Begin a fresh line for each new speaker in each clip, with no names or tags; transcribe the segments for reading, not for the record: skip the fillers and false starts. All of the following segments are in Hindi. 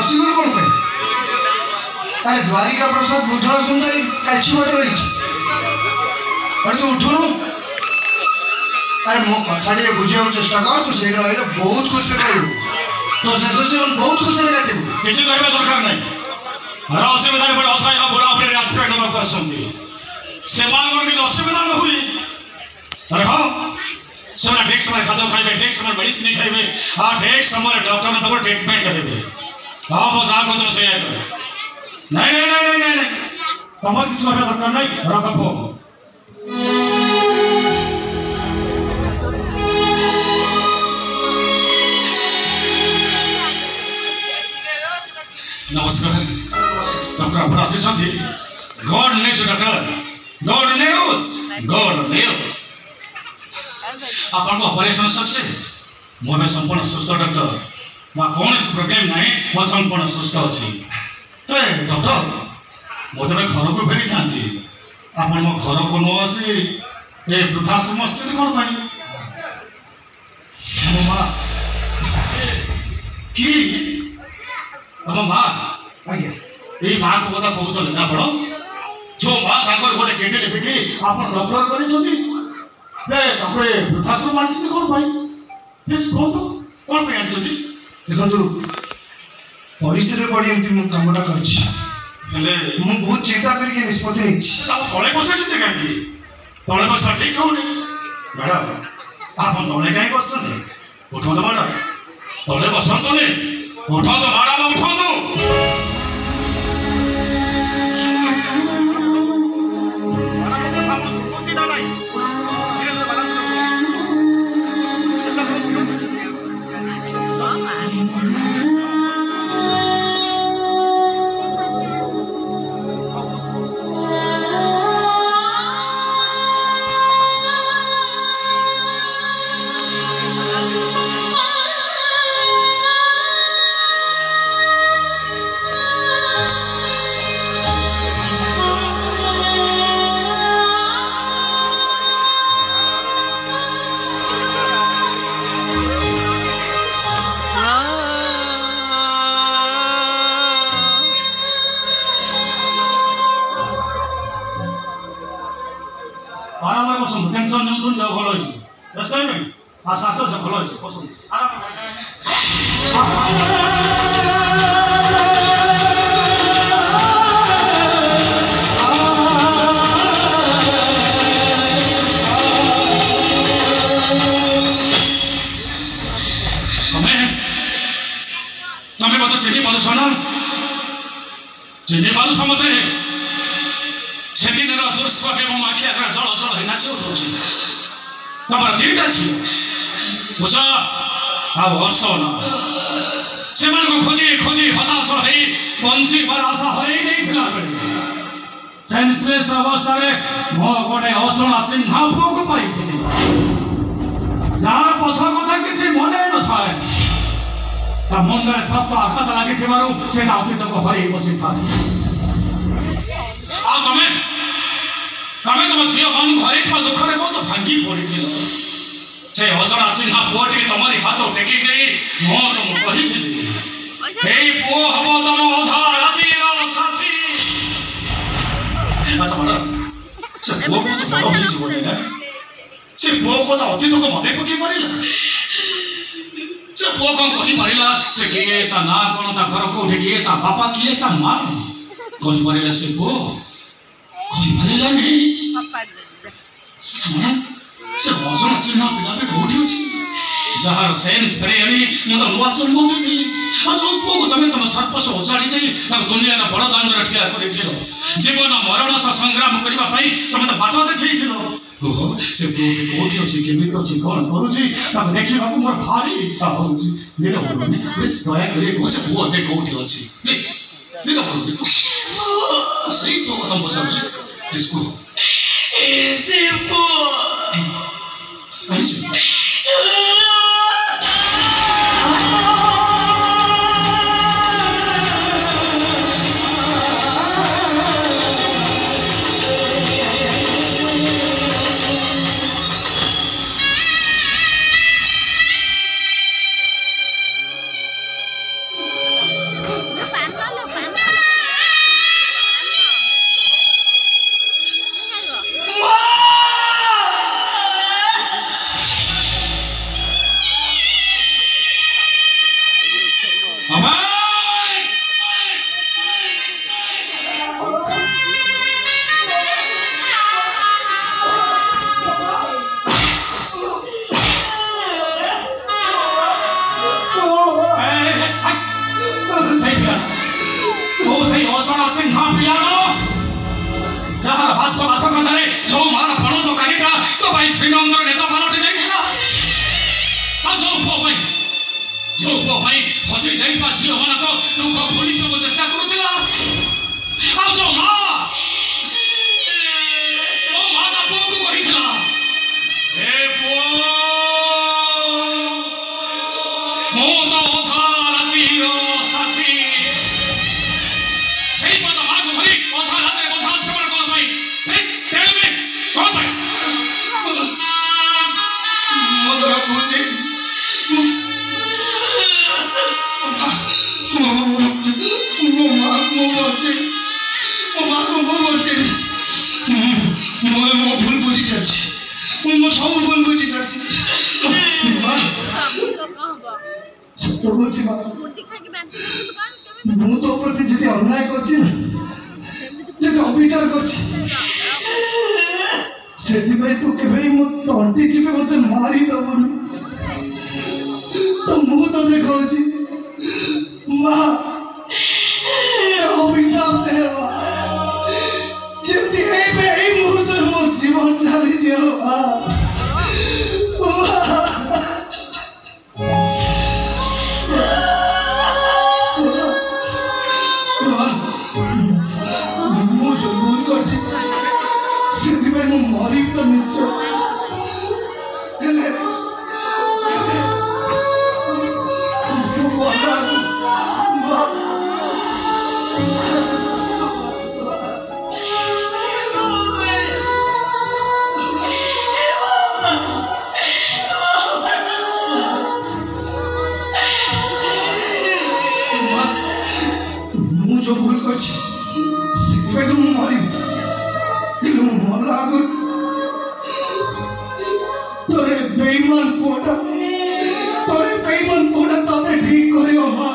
बसीगल कौन पे अरे द्वारिका प्रसाद बुधड़ सुंदरी काछी बट रही अरे तू उठुनु अरे मो कथा टे बुझे चेष्टा कर तू से रहिले बहुत खुश रहिबु तो सेंसेशन बहुत खुश रे काटिबु
किसी कहबा दरकार नहीं हर असुविधा बड़ असहाय बुरा अपने आश्रय नमक करसंदी सेमान मन के असुविधा न हुई अरे हां सोना ठीक समय खाद्य खाइबे ठीक समय मेडिसिन खाइबे आ ठीक समय डॉक्टर ने तब ट्रीटमेंट करेबे हां बस आ को तो से नहीं नहीं नहीं नहीं नहीं तमर किसी कहबा दरकार नहीं रखबो नमस्कार डॉक्टर आप आशीष good news doctor good news आपन ऑपरेशन सक्सेस मोमे संपूर्ण सुस्थ डॉक्टर मा कौन प्रोब्लेम नहीं मो संपूर्ण सुस्थ अछि ए डॉक्टर मोदरे घर को फेरी थांती आपन मो घर को न आसी ए वृद्धाश्रम स्थित कोन पाई मो मां की हम मां
आज्ञा
ए मां को कथा कहत ना बड़ जो मां ताकर गोटे केंडे पिठी आपन डॉक्टर करी छथि रे ताकरे वृद्धाश्रम मानछि कोन भाई प्लीज कहतो कोन पे आनि छथि
देखंतु परिस्थिति पड़ी एमती मु कामटा करछि
हेले
मु बहुत चिंता करके निष्पत्ति नेछि
ताऊ तळे बसे छथि काकी तळे बस ठीक होनी मैडम आपन तळे काई बसछथि उठो तो मैडम तळे बसंतो ने उठो तो मैडम उठो तो टेंशन नहीं तुम जाओ भलो होइछ व्यस्त है नहीं आशा से भलो होइछ पसंद आराम तमें मत चिनी पालु सोना चिनी पालु समते सेदिनर दुर्स्वके मो आखि आगरा जल जल है नाचो होछि तमरा दिटा छि बुझ आ वर्ष न सेमान को खोजी खोजी हताश है बंसी पर आशा है नहीं थिला बेले सेंसलेस अवस्था रे मो गोटे अचला चिन्ह को पाई थिली जार पछा कथा किछि मने न थाए ता मन रे सब आघात लागि थिबारु से अतीत को हरि बसी थाए आ तमें तुम झील मन घरे था दुख रे बहुत भांगी पड़ी से हजरा चिन्हा पुअटी तमारी हाथ टेकी नहीं मो तुम कही ए पुओ हम तुम अधा राति साथी अच्छा बड़ा से पुओ को तो बड़ होई जीवन ना से पुओ को तो अतीत को मने पकी परिला से पुओ को कही परिला से किए ता ना कोन ता घर को ठेकिए ता पापा किए ता मां कही परिला से पुओ कही परिला नहीं सुना से वजन चिन्ह पिला पे कोठी अछि जहार सेंस प्रेमी म त वाचन म दिली आ जो पुओ तमे तम सर्पस ओचाडी देली तम दुनिया ना बड़ दान रठिया करि थिलो जीवन मरण सा संग्राम करबा पई तमे त बाटो देखै थिलो ओहो से पुओ के कोठी अछि केमित अछि कोन करूची तम देखिबा को मोर भारी इच्छा होउची मेरो बोलने प्लीज दया करी को से पुओ के कोठी अछि प्लीज मेरो बोलने को सही तो तम बसछि प्लीज को
C'est faux.
ଶ୍ରୀନନ୍ଦର ନେତା ପାଲଟି ଯାଇଥିଲା ଯୋଉ ପୁଅ ପାଇଁ ହଜି ଯାଇଥିବା ଝିଅମାନଙ୍କ ଦୁଃଖ ଭୁଲିବାକୁ ଚେଷ୍ଟା କରୁଥିଲା ଆଉ ଯୋଉ ମା ତା ପୁଅକୁ କହିଥିଲା ଏ ପୁଅ ମୁଁ ତ ଅଧା ରାତିର ସାଥୀ ସେଇ ପଦ ମାକୁ ଧରି ଅଧା ରାତିରେ କଥା ସେବନ କଣ ପାଇଁ କଣ ପାଇଁ
ମୁଁ ତୋ ପ୍ରତି ଯେତେ ଅନ୍ୟାୟ କରିଛି ନା ଯେତେ ଅବିଚାର କରିଛି ସେଥିପାଇଁ ତୁ କେବେ ମୋ ତଣ୍ଟି ଚିପି ମତେ ମାରିଦବୁନି ତ ମୁଁ ତତେ କହୁଛି ମା ଅଭିଶାପ ଦେ ମା ଯେମିତି ଏବେ ଏଇ ମୁହୂର୍ତ୍ତରେ ମୋ ଜୀବନ ଚାଲିଯିବ ମୁଁ ଯୋଉ ଭୁଲ କରିଛି ସେଥିପାଇଁ ମୁଁ ମରିବି ତ ନିଶ୍ଚୟ ହେଲେ ମୁଁ ଯୋଉ ଭୁଲ କରିଛି ସେଥିପାଇଁ ତ ମୁଁ ମରିବି କିନ୍ତୁ ମୁଁ ମଲା ଆଗରୁ ତୋର ବେଇମାନ ପୁଅଟା ତତେ ଠିକ କରିବ ମା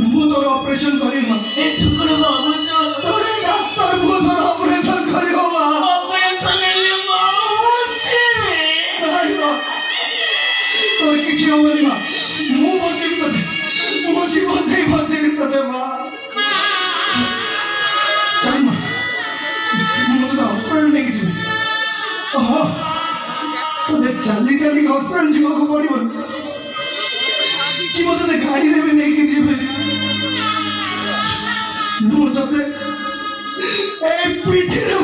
ମୁଁ ତୋର ଅପରେସନ କରିବି ମା ତୋର ଡାକ୍ତର ମୁଁ ତୋର ଅପରେସନ କରିବ ମା ତୋର କିଛି ହବନି ମା ମୁଁ ବଞ୍ଚିବି ତତେ ମୋ ଜୀବନ ଦେଇ ବଞ୍ଚେଇବି ତତେ ମା ଚାଲ ମା ମୁଁ ତୋତେ ହସ୍ପିଟାଲ ନେଇକି ଯିବି ତୋତେ ଚାଲି ଚାଲି ହସ୍ପିଟାଲ ଯିବାକୁ ପଡିବନି କି ମୁଁ ତୋତେ ଗାଡିରେ ବି ନେଇକି ଯିବି ମୁଁ ତୋତେ ଏ ପିଠିରେ